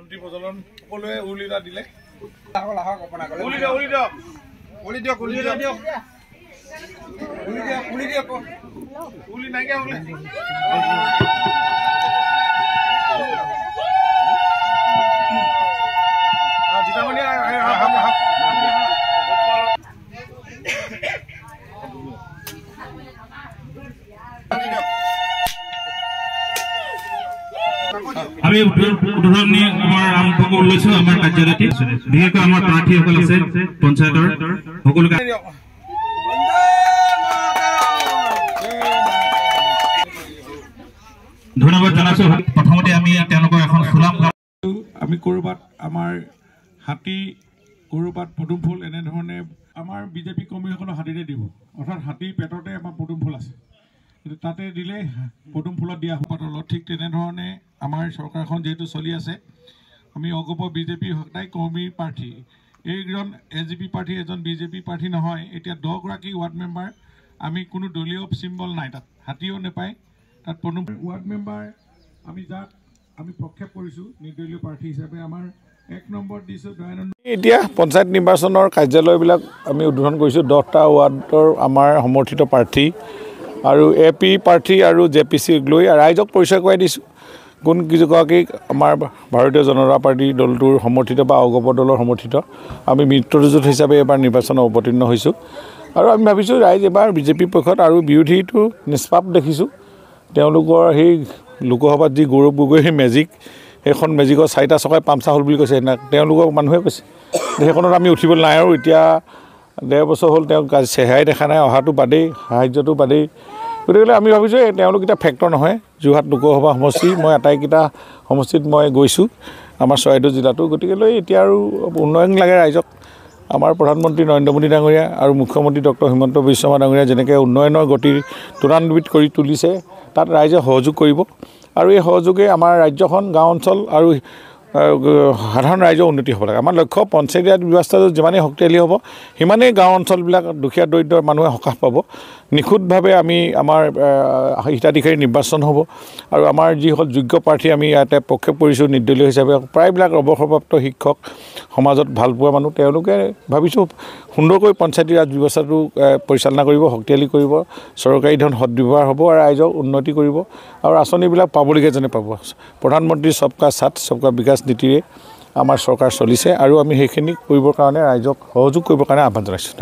বন্তি প্ৰজ্বলন সকলোৱে উলিটা দিলে উলি নাইকিয়া হ'লে আমি উদাহৰণ নিয়ে আমাৰ আৰম্ভ কৰি লৈছো আমাৰ কাৰ্যসূচী বিশেষকৈ আমাৰ প্ৰাৰ্থীসকল আছে পঞ্চায়তৰ সকলোকে ধন্যবাদ জনাইছো প্ৰথমতে আমি তেওঁলোকৰ এখন সুনাম আমি কৰবাত আমাৰ হাতী কৰবাত পদুম ফুল এনে ধৰণে আমাৰ বিজেপি কৰ্মীসকলক হাতীৰে দিব অৰ্থাৎ হাতী পেটতে আমাৰ পদুম ফুল আছে কিন্তু তাতে দিলে পদুম ফুলত দিয়া পাতলত ঠিক তেনেধৰণে আমাৰ চৰকাৰখন যেহেতু চলি আছে আমি অগপ বিজেপি সদায় কৰ্মী প্ৰাৰ্থী এইজন এজিপি প্ৰাৰ্থী এজন বিজেপি প্ৰাৰ্থী নহয় এতিয়া 10 গৰাকী ৱাৰ্ড মেম্বাৰ আমি কোনো দলীয় চিম্বল নাই তাত হাতীও নেপায় তাত পদুম ৱাৰ্ড মেম্বাৰ আমি যাক আমি প্ৰক্ষেপ কৰিছোঁ নিৰ্দলীয় প্ৰাৰ্থী হিচাপে আমাৰ 1 নম্বৰ দিছোঁ দয়ানন্দ এতিয়া পঞ্চায়ত নিৰ্বাচনৰ কাৰ্যালয়বিলাক আমি উদ্বোধন কৰিছোঁ 10টা ৱাৰ্ডৰ আমাৰ সমৰ্থিত প্ৰাৰ্থী আৰু এপি প্ৰাৰ্থী আৰু জেপিচিক লৈ ৰাইজক পৰিচয় কৰাই দিছোঁ কোন কিগৰাকী আমাৰ ভাৰতীয় জনতা পাৰ্টি দলটোৰ সমৰ্থিত বা অগপ দলৰ সমৰ্থিত আমি মিত্ৰজোঁট হিচাপে এবাৰ নিৰ্বাচনত অৱতীৰ্ণ হৈছোঁ আৰু আমি ভাবিছোঁ ৰাইজ এবাৰ বিজেপি পক্ষত আৰু বিৰোধীটো নিষ্পাপ দেখিছোঁ তেওঁলোকৰ সেই লোকসভাত যি গৌৰৱ গগৈ সেই মেজিক সেইখন মেজিকৰ 4টা চকাই পামচা হ'ল বুলি কৈছে তেওঁলোকক মানুহে কৈছে সেইখনত আমি উঠিবলৈ নাই আৰু এতিয়া 1.5 বছৰ হ'ল তেওঁ চেহেৰাই দেখা নাই অহাটো বাদেই সাহায্যটো বাদেই গতিকে আমি ভাবিছোঁ তেওঁলোক এতিয়া ফেক্টৰ নহয় যোৰহাট লোকসভা সমষ্টি মই আটাইকেইটা সমষ্টিত মই গৈছোঁ আমাৰ চৰাইদেউ জিলাটো গতিকে এতিয়া আৰু উন্নয়ন লাগে ৰাইজক আমাৰ প্ৰধানমন্ত্ৰী নৰেন্দ্ৰ মোদী ডাঙৰীয়া আৰু মুখ্যমন্ত্ৰী ডক্টৰ হিমন্ত বিশ্ব শৰ্মা ডাঙৰীয়া যেনেকৈ উন্নয়নৰ গতিৰ ত্বৰান্বিত কৰি তুলিছে তাত ৰাইজে সহযোগ কৰিব আৰু এই সহযোগে আমাৰ ৰাজ্যখন গাঁও অঞ্চল আৰু সাধাৰণ ৰাইজৰ উন্নতি হ'ব লাগে আমাৰ লক্ষ্য পঞ্চায়তীৰাজ ব্যৱস্থাটো যিমানেই শক্তিশালী হ'ব সিমানেই গাঁও অঞ্চলবিলাক দুখীয়া দৰিদ্ৰ মানুহে সকাহ পাব নিখুঁতভাৱে আমি আমাৰ হিতাধিকাৰী নিৰ্বাচন হ'ব আৰু আমাৰ যিসকল যোগ্য প্ৰাৰ্থী আমি ইয়াতে প্ৰক্ষেপ কৰিছোঁ নিৰ্দলীয় হিচাপে প্ৰায়বিলাক অৱসৰপ্ৰাপ্ত শিক্ষক সমাজত ভালপোৱা মানুহ তেওঁলোকে ভাবিছোঁ সুন্দৰকৈ পঞ্চায়তীৰাজ ব্যৱস্থাটো পৰিচালনা কৰিব শক্তিশালী কৰিব চৰকাৰী ধন সদব্যৱহাৰ হ'ব আৰু ৰাইজক উন্নতি কৰিব আৰু আঁচনিবিলাক পাবলগীয়াজনে পাব প্ৰধানমন্ত্ৰী সবকা সাথ সবকা বিকাশ নীতিৰে আমাৰ চৰকাৰ চলিছে আৰু আমি সেইখিনি কৰিবৰ কাৰণে ৰাইজক সহযোগ কৰিবৰ কাৰণে আহ্বান জনাইছোঁ